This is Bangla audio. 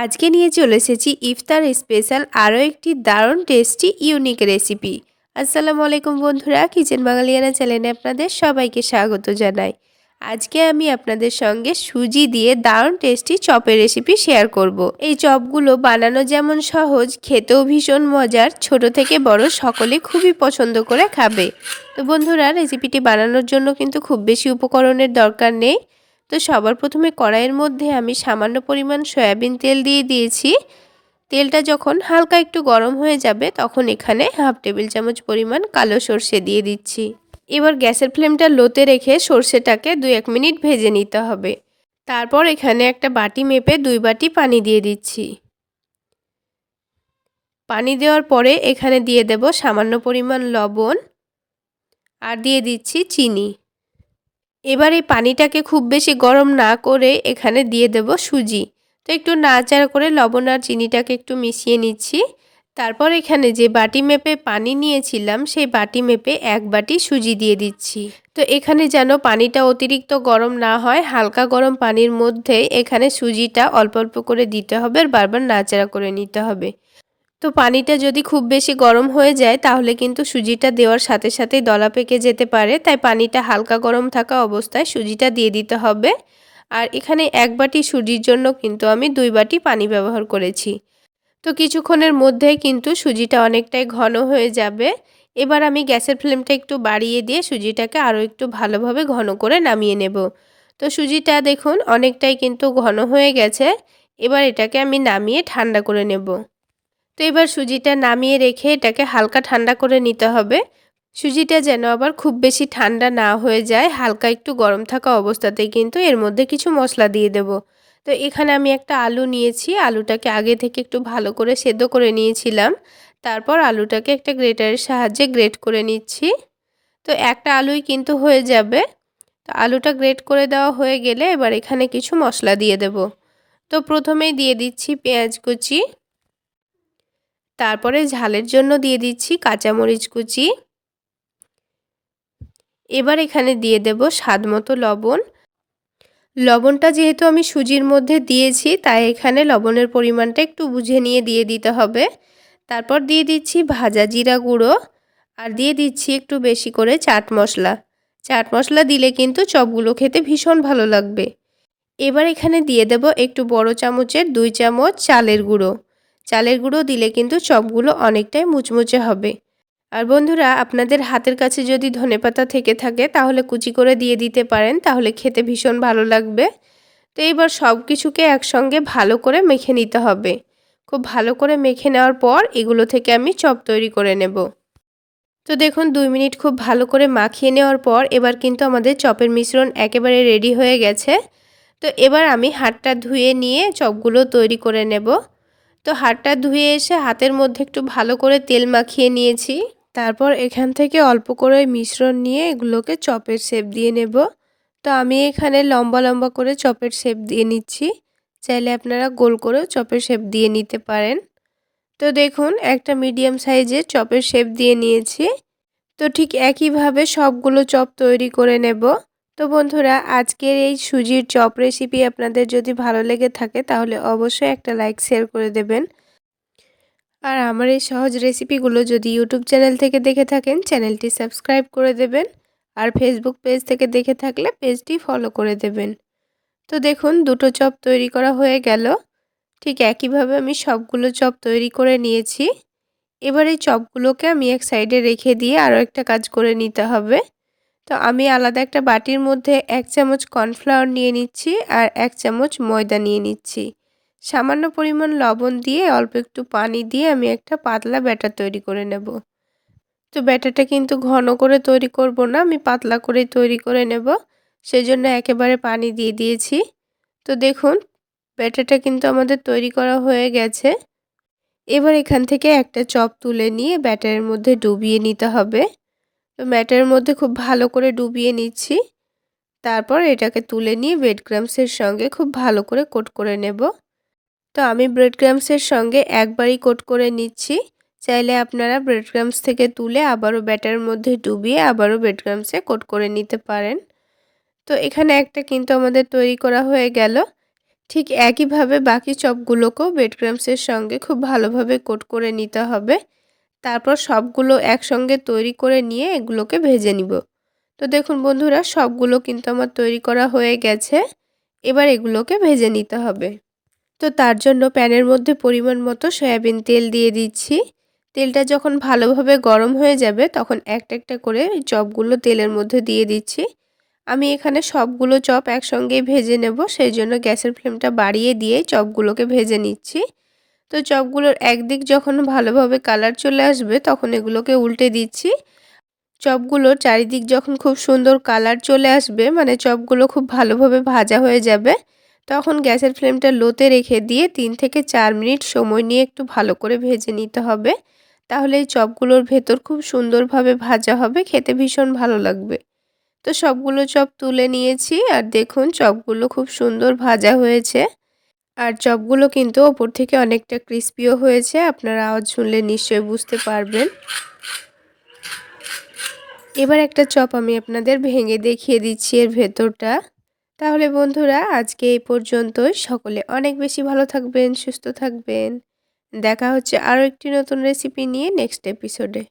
আজকে নিয়ে চলে এসেছি ইফতার স্পেশাল আরও একটি দারুণ টেস্টি ইউনিক রেসিপি। আসসালামু আলাইকুম বন্ধুরা, কিচেন বাঙালিয়ানা চ্যানেলে আপনাদের সবাইকে স্বাগত জানাই। আজকে আমি আপনাদের সঙ্গে সুজি দিয়ে দারুণ টেস্টি চপের রেসিপি শেয়ার করব। এই চপগুলো বানানো যেমন সহজ, খেতেও ভীষণ মজার। ছোট থেকে বড় সকলে খুবই পছন্দ করে খাবে। তো বন্ধুরা, রেসিপিটি বানানোর জন্য কিন্তু খুব বেশি উপকরণের দরকার নেই। তো সবার প্রথমে কড়াইয়ের মধ্যে আমি সামান্য পরিমাণ সয়াবিন তেল দিয়ে দিয়েছি। তেলটা যখন হালকা একটু গরম হয়ে যাবে তখন এখানে হাফ টেবিল চামচ পরিমাণ কালো সর্ষে দিয়ে দিচ্ছি। এবার গ্যাসের ফ্লেমটা লোতে রেখে সর্ষেটাকে 2-1 মিনিট ভেজে নিতে হবে। তারপর এখানে একটা বাটি মেপে 2 বাটি পানি দিয়ে দিচ্ছি। পানি দেওয়ার পরে এখানে দিয়ে দেব সামান্য পরিমাণ লবণ আর দিয়ে দিচ্ছি চিনি। এবার এই পানিটাকে খুব বেশি গরম না করে এখানে দিয়ে দেব সুজি। তো একটু নাড়াচাড়া করে লবণ আর চিনিটাকে একটু মিশিয়ে নিচ্ছি। তারপর এখানে যে বাটি মেপে পানি নিয়েছিলাম সেই বাটি মেপে 1 বাটি সুজি দিয়ে দিচ্ছি। তো এখানে যেন পানিটা অতিরিক্ত গরম না হয়, হালকা গরম পানির মধ্যে এখানে সুজিটা অল্প অল্প করে দিতে হবে আর বারবার নাড়াচাড়া করে নিতে হবে। তো পানিটা যদি খুব বেশি গরম হয়ে যায় তাহলে কিন্তু সুজিটা দেওয়ার সাথে সাথেই দলা পেকে যেতে পারে, তাই পানিটা হালকা গরম থাকা অবস্থায় সুজিটা দিয়ে দিতে হবে। আর এখানে 1 বাটি সুজির জন্য কিন্তু আমি 2 বাটি পানি ব্যবহার করেছি। তো কিছুক্ষণের মধ্যেই কিন্তু সুজিটা অনেকটাই ঘন হয়ে যাবে। এবার আমি গ্যাসের ফ্লেমটা একটু বাড়িয়ে দিয়ে সুজিটাকে আরও একটু ভালোভাবে ঘন করে নামিয়ে নেব। তো সুজিটা দেখুন অনেকটাই কিন্তু ঘন হয়ে গেছে। এবার এটাকে আমি নামিয়ে ঠান্ডা করে নেব। তো এবার সুজিটা নামিয়ে রেখে এটাকে হালকা ঠান্ডা করে নিতে হবে। সুজিটা যেন আবার খুব বেশি ঠান্ডা না হয়ে যায়, হালকা একটু গরম থাকা অবস্থাতেই কিন্তু এর মধ্যে কিছু মশলা দিয়ে দেব। তো এখানে আমি একটা আলু নিয়েছি, আলুটাকে আগে থেকে একটু ভালো করে সেদ্ধ করে নিয়েছিলাম। তারপর আলুটাকে একটা গ্রেটারের সাহায্যে গ্রেট করে নিচ্ছি। তো একটা আলুই কিন্তু হয়ে যাবে। তো আলুটা গ্রেট করে দেওয়া হয়ে গেলে এবার এখানে কিছু মশলা দিয়ে দেব। তো প্রথমেই দিয়ে দিচ্ছি পেঁয়াজ কুচি, তারপরে ঝালের জন্য দিয়ে দিচ্ছি কাঁচামরিচ কুচি। এবার এখানে দিয়ে দেব স্বাদমতো লবণ। লবণটা যেহেতু আমি সুজির মধ্যে দিয়েছি তাই এখানে লবণের পরিমাণটা একটু বুঝে নিয়ে দিয়ে দিতে হবে। তারপর দিয়ে দিচ্ছি ভাজা জিরা গুঁড়ো আর দিয়ে দিচ্ছি একটু বেশি করে চাট মশলা। চাট মশলা দিলে কিন্তু চপগুলো খেতে ভীষণ ভালো লাগবে। এবার এখানে দিয়ে দেব একটু বড় চামচের 2 চামচ চালের গুঁড়ো। চালের গুঁড়ো দিলে কিন্তু চপগুলো অনেকটাই মুচমুচে হবে। আর বন্ধুরা, আপনাদের হাতের কাছে যদি ধনেপাতা থেকে থাকে তাহলে কুচি করে দিয়ে দিতে পারেন, তাহলে খেতে ভীষণ ভালো লাগবে। তো এইবার সব কিছুকে একসঙ্গে ভালো করে মেখে নিতে হবে। খুব ভালো করে মেখে নেওয়ার পর এগুলো থেকে আমি চপ তৈরি করে নেব। তো দেখুন 2 মিনিট খুব ভালো করে মাখিয়ে নেওয়ার পর এবার কিন্তু আমাদের চপের মিশ্রণ একেবারে রেডি হয়ে গেছে। তো এবার আমি হাতটা ধুয়ে নিয়ে চপগুলো তৈরি করে নেব। তো হাতটা ধুয়ে এসে হাতের মধ্যে একটু ভালো করে তেল মাখিয়ে নিয়েছি। তারপর এখান থেকে অল্প করে মিশ্রণ নিয়ে এগুলোকে চপের শেপ দিয়ে নেব। তো আমি এখানে লম্বা লম্বা করে চপের শেপ দিয়ে নিচ্ছি। চাইলে আপনারা গোল করেও চপের শেপ দিয়ে নিতে পারেন। তো দেখুন একটা মিডিয়াম সাইজের চপের শেপ দিয়ে নিয়েছি। তো ঠিক একইভাবে সবগুলো চপ তৈরি করে নেব। তো বন্ধুরা, আজকের এই সুজির চপ রেসিপি আপনাদের যদি ভালো লেগে থাকে তাহলে অবশ্যই একটা লাইক শেয়ার করে দেবেন। আর আমার এই সহজ রেসিপিগুলো যদি ইউটিউব চ্যানেল থেকে দেখে থাকেন চ্যানেলটি সাবস্ক্রাইব করে দেবেন। আর ফেসবুক পেজ থেকে দেখে থাকলে পেজটি ফলো করে দেবেন। তো দেখুন দুটো চপ তৈরি করা হয়ে গেল। ঠিক একইভাবে আমি সবগুলো চপ তৈরি করে নিয়েছি। এবার এই চপগুলোকে আমি এক সাইডে রেখে দিয়ে আরও একটা কাজ করে নিতে হবে। তো আমি আলাদা একটা বাটির মধ্যে 1 চামচ কর্নফ্লাওয়ার নিয়ে নিচ্ছি আর 1 চামচ ময়দা নিয়ে নিচ্ছি। সামান্য পরিমাণ লবণ দিয়ে অল্প একটু পানি দিয়ে আমি একটা পাতলা ব্যাটার তৈরি করে নেব। তো ব্যাটারটা কিন্তু ঘন করে তৈরি করব না, আমি পাতলা করেই তৈরি করে নেব। সেজন্য একেবারে পানি দিয়ে দিয়েছি। তো দেখুন ব্যাটারটা কিন্তু আমাদের তৈরি করা হয়ে গেছে। এবার এখান থেকে একটা চপ তুলে নিয়ে ব্যাটারের মধ্যে ডুবিয়ে নিতে হবে। তো ব্যাটারের মধ্যে খুব ভালো করে ডুবিয়ে নিচ্ছি। তারপর এটাকে তুলে নিয়ে ব্রেড ক্রাম্বসের সঙ্গে খুব ভালো করে কোট করে নেব। তো আমি ব্রেড ক্রাম্বসের সঙ্গে একবারই কোট করে নিচ্ছি। চাইলে আপনারা ব্রেড ক্রাম্বস থেকে তুলে আবারও ব্যাটারের মধ্যে ডুবিয়ে আবারও ব্রেড ক্রাম্বসে কোট করে নিতে পারেন। তো এখানে একটা কিন্তু আমাদের তৈরি করা হয়ে গেল। ঠিক একইভাবে বাকি চপগুলোকেও ব্রেড ক্রাম্বসের সঙ্গে খুব ভালোভাবে কোট করে নিতে হবে। তারপর সবগুলো একসঙ্গে তৈরি করে নিয়ে এগুলোকে ভেজে নিব। তো দেখুন বন্ধুরা, সবগুলো কিন্তু আমার তৈরি করা হয়ে গেছে। এবার এগুলোকে ভেজে নিতে হবে। তো তার জন্য প্যানের মধ্যে পরিমাণ মতো সয়াবিন তেল দিয়ে দিচ্ছি। তেলটা যখন ভালোভাবে গরম হয়ে যাবে তখন একটা একটা করে চপগুলো তেলের মধ্যে দিয়ে দিচ্ছি। আমি এখানে সবগুলো চপ একসঙ্গেই ভেজে নেব, সেই জন্য গ্যাসের ফ্লেমটা বাড়িয়ে দিয়ে চপগুলোকে ভেজে নিচ্ছি। তো চপগুলোর একদিক যখন ভালোভাবে কালার চলে আসবে তখন এগুলোকে উল্টে দিচ্ছি। চপগুলোর চারিদিক যখন খুব সুন্দর কালার চলে আসবে, মানে চপগুলো খুব ভালোভাবে ভাজা হয়ে যাবে, তখন গ্যাসের ফ্লেমটা লোতে রেখে দিয়ে 3 থেকে 4 মিনিট সময় নিয়ে একটু ভালো করে ভেজে নিতে হবে। তাহলে এই চপগুলোর ভেতর খুব সুন্দরভাবে ভাজা হবে, খেতে ভীষণ ভালো লাগবে। তো সবগুলো চপ তুলে নিয়েছি আর দেখুন চপগুলো খুব সুন্দর ভাজা হয়েছে। আর চপগুলো কিন্তু ওপর থেকে অনেকটা ক্রিস্পিও হয়েছে, আপনারা আওয়াজ শুনলে নিশ্চয়ই বুঝতে পারবেন। এবার একটা চপ আমি আপনাদের ভেঙে দেখিয়ে দিচ্ছি এর ভেতরটা। তাহলে বন্ধুরা, আজকে এই পর্যন্তই। সকলে অনেক বেশি ভালো থাকবেন, সুস্থ থাকবেন। দেখা হচ্ছে আরও একটি নতুন রেসিপি নিয়ে নেক্সট এপিসোডে।